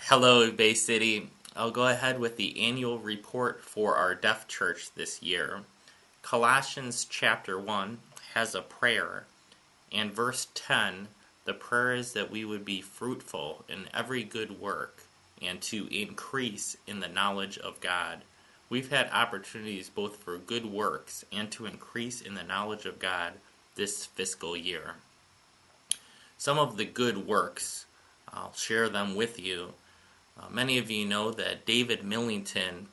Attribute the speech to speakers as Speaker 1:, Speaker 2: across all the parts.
Speaker 1: Hello, Bay City. I'll go ahead with the annual report for our deaf church this year. Colossians chapter 1 has a prayer, and verse 10, the prayer is that we would be fruitful in every good work and to increase in the knowledge of God. We've had opportunities both for good works and to increase in the knowledge of God this fiscal year. Some of the good works, I'll share them with you. Many of you know that David Millington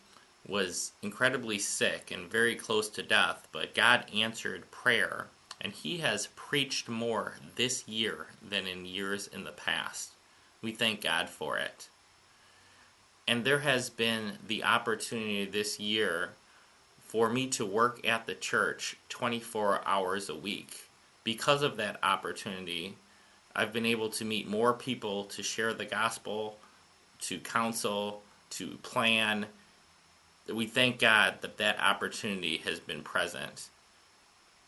Speaker 1: was incredibly sick and very close to death, but God answered prayer, and he has preached more this year than in years in the past. We thank God for it. And there has been the opportunity this year for me to work at the church 24 hours a week. Because of that opportunity, I've been able to meet more people to share the gospel, to counsel, to plan. We thank God that that opportunity has been present.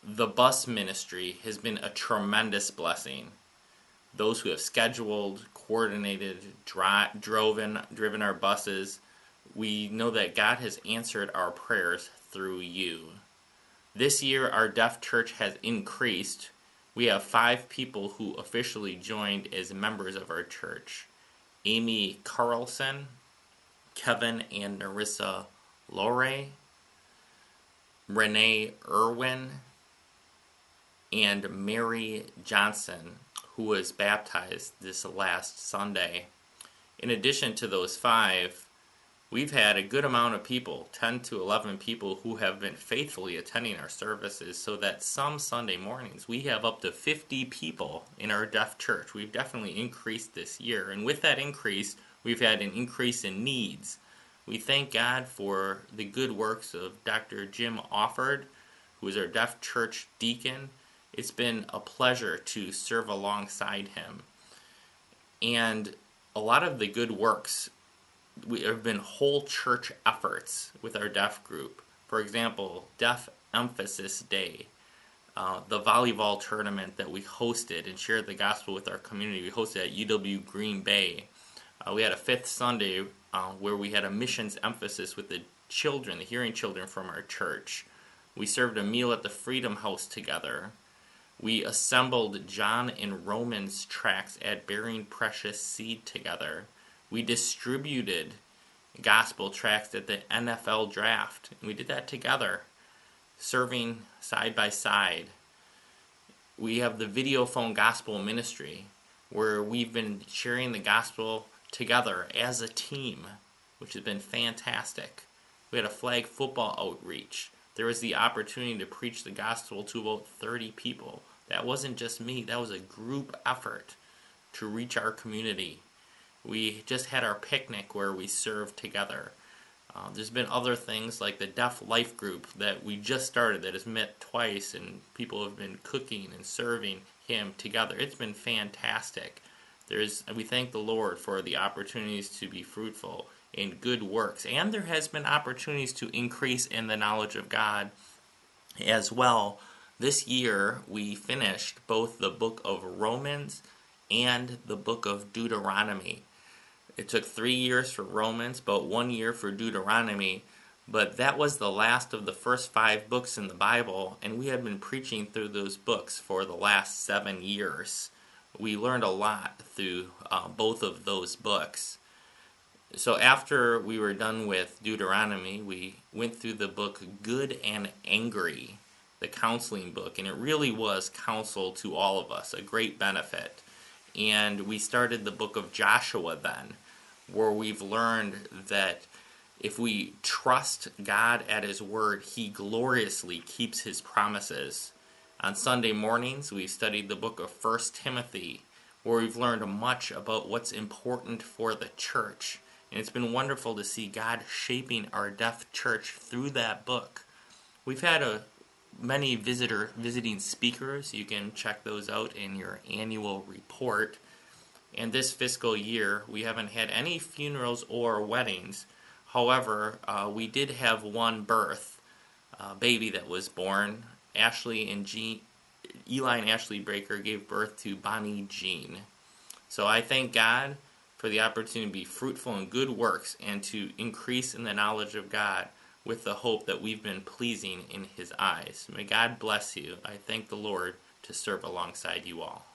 Speaker 1: The bus ministry has been a tremendous blessing. Those who have scheduled, coordinated, driven our buses, we know that God has answered our prayers through you. This year, our deaf church has increased. We have 5 people who officially joined as members of our church. Amy Carlson, Kevin and Narissa Lore, Renee Irwin, and Mary Johnson, who was baptized this last Sunday. In addition to those 5, we've had a good amount of people, 10 to 11 people, who have been faithfully attending our services, so that some Sunday mornings we have up to 50 people in our deaf church. We've definitely increased this year, and with that increase, we've had an increase in needs. We thank God for the good works of Dr. Jim Offord, who is our deaf church deacon. It's been a pleasure to serve alongside him. And a lot of the good works have been whole church efforts with our deaf group. For example, Deaf Emphasis Day, the volleyball tournament that we hosted and shared the gospel with our community. We hosted at UW Green Bay. We had a 5th Sunday where we had a missions emphasis with the children, the hearing children from our church. We served a meal at the Freedom House together. We assembled John and Romans tracts at Bearing Precious Seed together. We distributed gospel tracts at the NFL draft. And we did that together, serving side by side. We have the Video Phone Gospel Ministry, where we've been sharing the gospel together as a team, which has been fantastic. We had a flag football outreach. There was the opportunity to preach the gospel to about 30 people. That wasn't just me, that was a group effort to reach our community. We just had our picnic where we served together. There's been other things like the Deaf Life Group that we just started that has met twice, and people have been cooking and serving him together. It's been fantastic. We thank the Lord for the opportunities to be fruitful in good works, and there has been opportunities to increase in the knowledge of God as well. This year we finished both the book of Romans and the book of Deuteronomy. It took 3 years for Romans, but 1 year for Deuteronomy, but that was the last of the first 5 books in the Bible, and we have been preaching through those books for the last 7 years. We learned a lot through both of those books. So after we were done with Deuteronomy, we went through the book Good and Angry, the counseling book, and it really was counsel to all of us, a great benefit. And we started the book of Joshua then, where we've learned that if we trust God at His word, He gloriously keeps His promises. On Sunday mornings, we studied the book of 1 Timothy, where we've learned much about what's important for the church. And it's been wonderful to see God shaping our deaf church through that book. We've had many visiting speakers. You can check those out in your annual report. And this fiscal year, we haven't had any funerals or weddings. However, we did have one birth, a baby that was born. Eli and Ashley Breaker gave birth to Bonnie Jean. So I thank God for the opportunity to be fruitful in good works and to increase in the knowledge of God with the hope that we've been pleasing in His eyes. May God bless you. I thank the Lord to serve alongside you all.